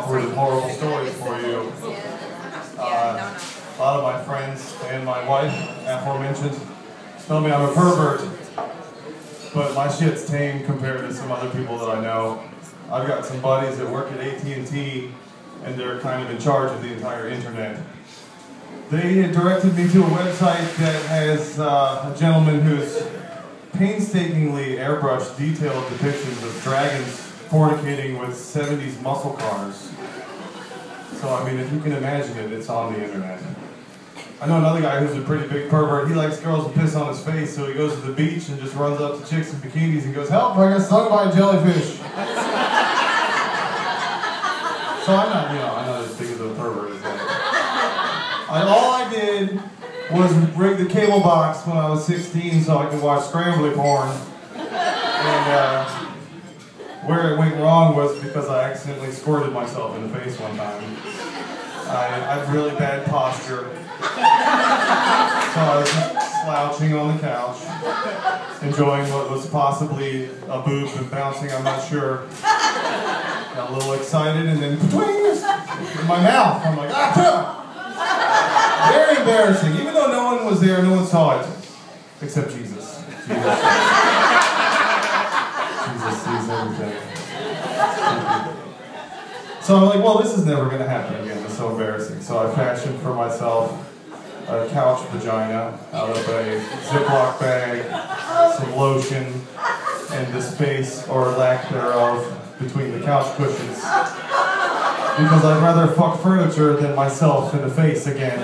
awkward and horrible stories for you. A lot of my friends and my wife, aforementioned, tell me I'm a pervert, but my shit's tame compared to some other people that I know. I've got some buddies that work at AT&T, and they're kind of in charge of the entire internet. They had directed me to a website that has a gentleman who's painstakingly airbrushed detailed depictions of dragons fornicating with 70s muscle cars. So, I mean, if you can imagine it, it's on the internet. I know another guy who's a pretty big pervert. He likes girls to piss on his face, so he goes to the beach and just runs up to chicks in bikinis and goes, "Help, I got stung by a jellyfish." So I'm not as big of a pervert as that. All I did was rig the cable box when I was 16 so I could watch scrambly porn. And where it went wrong was because I accidentally squirted myself in the face one time. I have really bad posture. So I was just slouching on the couch, enjoying what was possibly a boob and bouncing, I'm not sure. Got a little excited and then in my mouth. I'm like, ah! Very embarrassing. Even though no one was there, no one saw it. Except Jesus. Jesus sees everything. So I'm like, well, this is never going to happen again. It's so embarrassing. So I fashioned for myself a couch vagina out of a Ziploc bag, some lotion, and the space, or lack thereof, between the couch cushions. Because I'd rather fuck furniture than myself in the face again.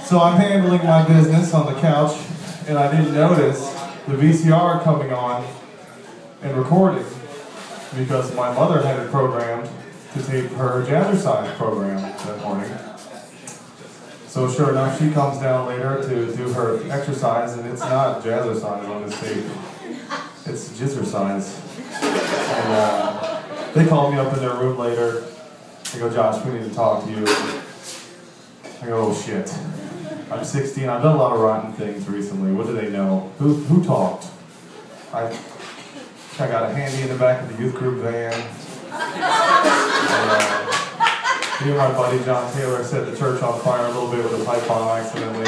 So I'm handling my business on the couch, and I didn't notice the VCR coming on and recording because my mother had it programmed to tape her jazzercise program that morning. So sure enough, she comes down later to do her exercise, and it's not jazzercise on this tape. It's jizzercise. And they called me up in their room later. They go, "Josh, we need to talk to you." I go, "Oh shit. I'm 16. I've done a lot of rotten things recently. What do they know? Who talked?" I got a handy in the back of the youth group van. And, me and my buddy John Taylor set the church on fire a little bit with a pipe bomb accidentally.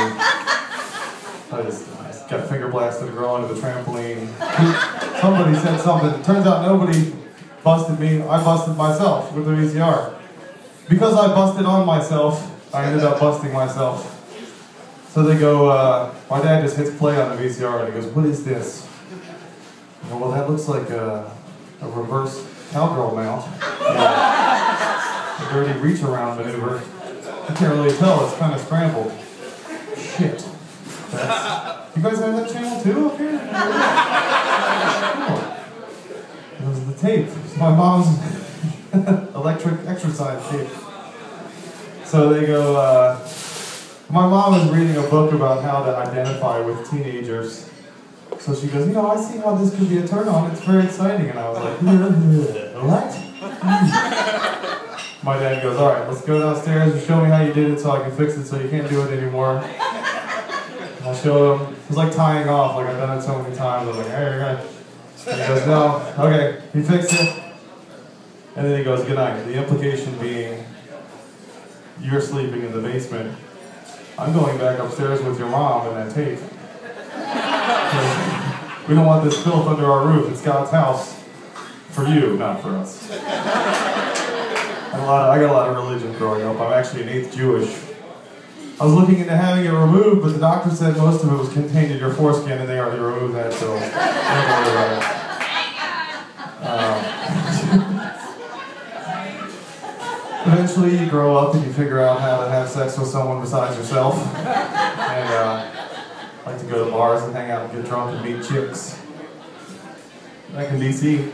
I just got finger blasted to grow onto the trampoline. Somebody said something. Turns out nobody busted me. I busted myself with the VCR. Because I busted on myself, I ended up busting myself. So they go, my dad just hits play on the VCR and he goes, "What is this?" I go, "Well, that looks like a reverse cowgirl mount. A dirty reach-around maneuver. I can't really tell, it's kind of scrambled." Shit. You guys have that channel too up here? Cool. It was the tape. It's my mom's electric exercise tape. So they go, my mom was reading a book about how to identify with teenagers. So she goes, "I see how this could be a turn-on. It's very exciting." And I was like, "What?" My dad goes, "All right, let's go downstairs and show me how you did it so I can fix it so you can't do it anymore." And I showed him. It was like tying off, like I've done it so many times. I was like, "Hey, you're good." And he goes, "No." Okay, he fixed it. And then he goes, "Good night." The implication being, you're sleeping in the basement. I'm going back upstairs with your mom and that tape. We don't want this filth under our roof. It's God's house. For you, not for us. I got a lot of religion growing up. I'm actually an 8th Jewish. I was looking into having it removed, but the doctor said most of it was contained in your foreskin, and they already removed that, so don't worry about it. Eventually, you grow up and you figure out how to have sex with someone besides yourself. And I like to go to bars and hang out and get drunk and meet chicks. Back in DC,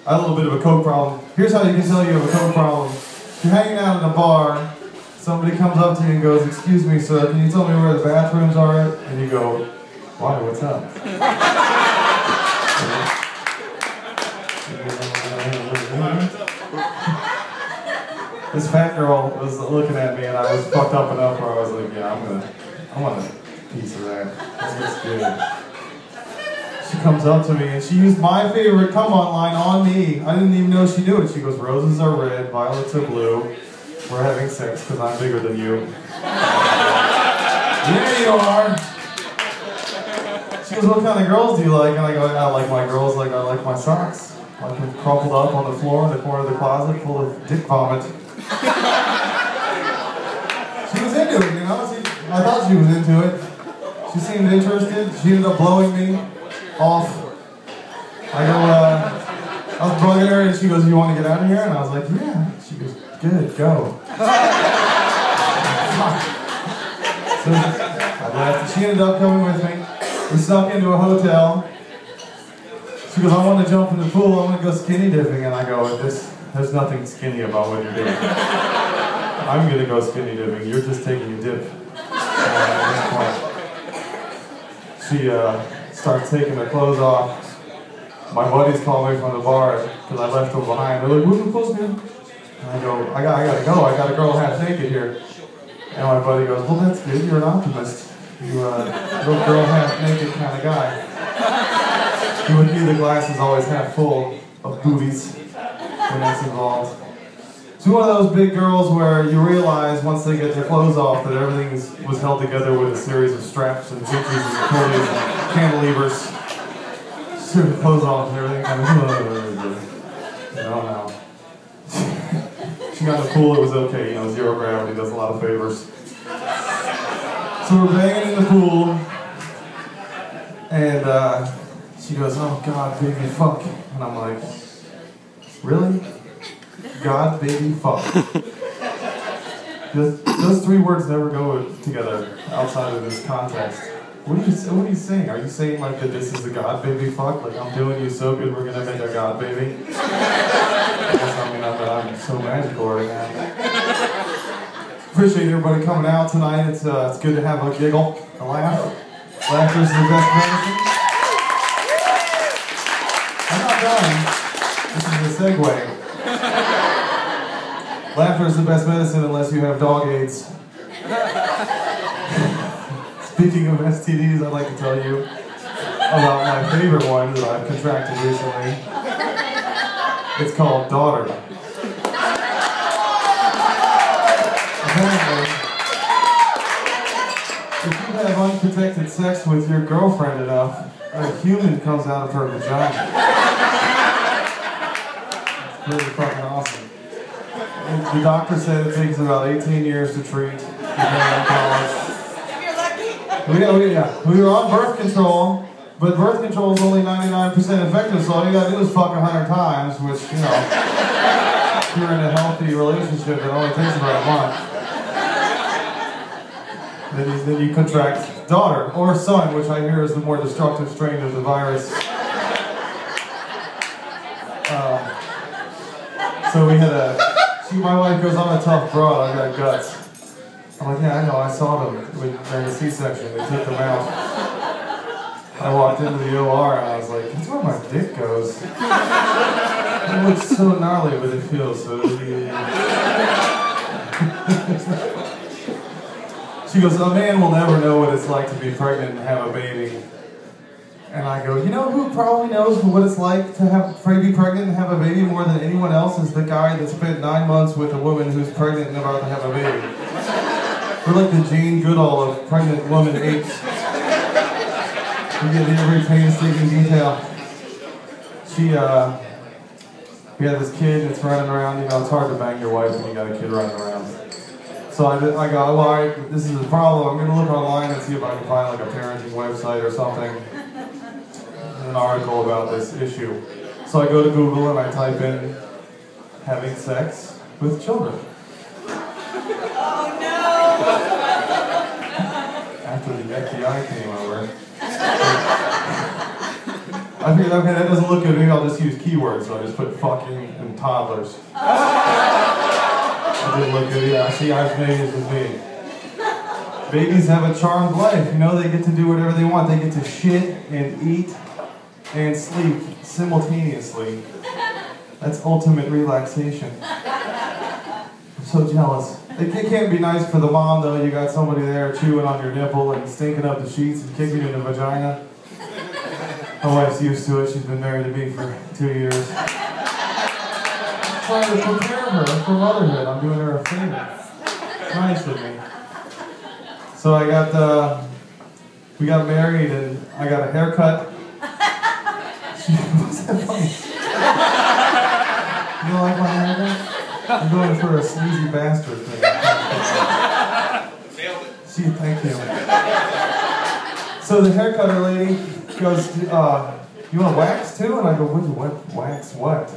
I had a little bit of a coke problem. Here's how you can tell you have a coke problem. If you're hanging out in a bar, somebody comes up to you and goes, "Excuse me, sir, can you tell me where the bathrooms are at?" And you go, "Why, what's up?" This fat girl was looking at me and I was fucked up enough where I was like, "Yeah, I want a piece of that. That looks good." She comes up to me and she used my favorite come on line on me. I didn't even know she knew it. She goes, roses are red, violets are blue. We're having sex because I'm bigger than you. There you are. She goes, what kind of girls do you like? And I go, I like my girls like I like my socks. Like them crumpled up on the floor in the corner of the closet full of dick vomit. She was into it, you know? I thought she was into it. She seemed interested. She ended up blowing me off. I was bugging her and she goes, you want to get out of here? And I was like, yeah. She goes, good, go. So I left. She ended up coming with me. We snuck into a hotel. She goes, I want to jump in the pool. I want to go skinny dipping. And I go, there's nothing skinny about what you're doing. I'm going to go skinny dipping. You're just taking a dip. At this point. She starts taking her clothes off. My buddies call me from the bar because I left them behind. They're like, where's the clothes, man? And I go, I gotta go. I got a girl half naked here. And my buddy goes, well, that's good. You're an optimist. You're a girl half naked kind of guy. You would view the glass is always half full of boobies when that's involved. She's one of those big girls where you realize once they get their clothes off that everything was held together with a series of straps and hinges and pulleys and cantilevers. She took her clothes off and everything. I don't know. She got in the pool, it was okay, you know, zero gravity does a lot of favors. So we're banging in the pool, and she goes, oh God, baby, fuck. And I'm like, really? God, baby, fuck. Those three words never go together outside of this context. What are you saying? Are you saying like that this is a God, baby, fuck? Like I'm doing you so good, we're gonna make a God, baby? I'm so magical right now. Appreciate everybody coming out tonight. It's good to have a giggle, a laugh. Laughter is the best medicine. I'm not done. This is a segue. Laughter is the best medicine unless you have dog AIDS. Speaking of STDs, I'd like to tell you about my favorite one that I've contracted recently. It's called daughter. Apparently, if you have unprotected sex with your girlfriend enough, a human comes out of her vagina. It's really fucking awesome. The doctor said it takes about 18 years to treat. If you're lucky. We were on birth control, but birth control is only 99% effective, so all you gotta do is fuck 100 times, which, you know, if you're in a healthy relationship, it only takes about a month. Then you contract daughter, or son, which I hear is the more destructive strain of the virus. So we had my wife goes, I'm a tough broad, I got guts. I'm like, yeah, I know, I saw them during the C-section, they took them out. I walked into the OR and I was like, that's where my dick goes. It looks so gnarly, but it feels so She goes, a man will never know what it's like to be pregnant and have a baby. And I go, you know who probably knows what it's like to be pregnant and have a baby more than anyone else is the guy that spent 9 months with a woman who's pregnant and about to have a baby. We're like the Jane Goodall of pregnant woman apes. We get every painstaking detail. We had this kid that's running around, you know, it's hard to bang your wife when you got a kid running around. So I go, well, all right, this is a problem. I'm going to look online and see if I can find like a parenting website or something. An article about this issue. So I go to Google and I type in having sex with children. Oh no! After the FBI came over, I figured, okay, that doesn't look good, maybe I'll just use keywords, so I just put fucking and toddlers. That didn't look good, yeah, see, I've made it with me. Babies have a charmed life, you know, they get to do whatever they want, they get to shit and eat and sleep simultaneously. That's ultimate relaxation. I'm so jealous. It can't be nice for the mom though, you got somebody there chewing on your nipple and stinking up the sheets and kicking you in the vagina. My wife's used to it. She's been married to me for 2 years. Trying to prepare her for motherhood. I'm doing her a favor. It's nice of me. So we got married and I got a haircut. What's that funny? You don't like my haircut? I'm going for a sleazy bastard thing. Nailed it. Thank you. So the haircutter lady goes, you want wax too? And I go, what, wax what?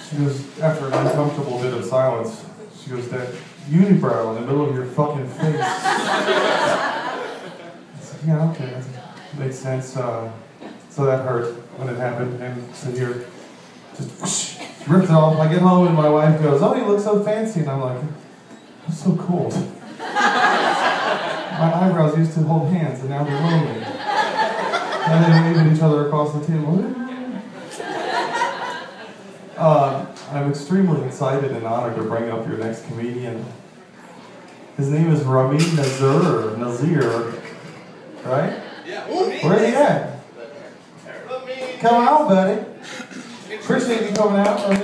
She goes, after an uncomfortable bit of silence, she goes, that unibrow in the middle of your fucking face. I said, yeah, okay, that makes sense. So that hurt when it happened. And so here, just whoosh, ripped it off. I get home and my wife goes, oh, you look so fancy. And I'm like, I'm so cold. My eyebrows used to hold hands and now they're lonely. And they wave at each other across the table. I'm extremely excited and honored to bring up your next comedian. His name is Ramin Nazir, right? Yeah. Where's he at? Come on, buddy. Appreciate you coming out, Ramin.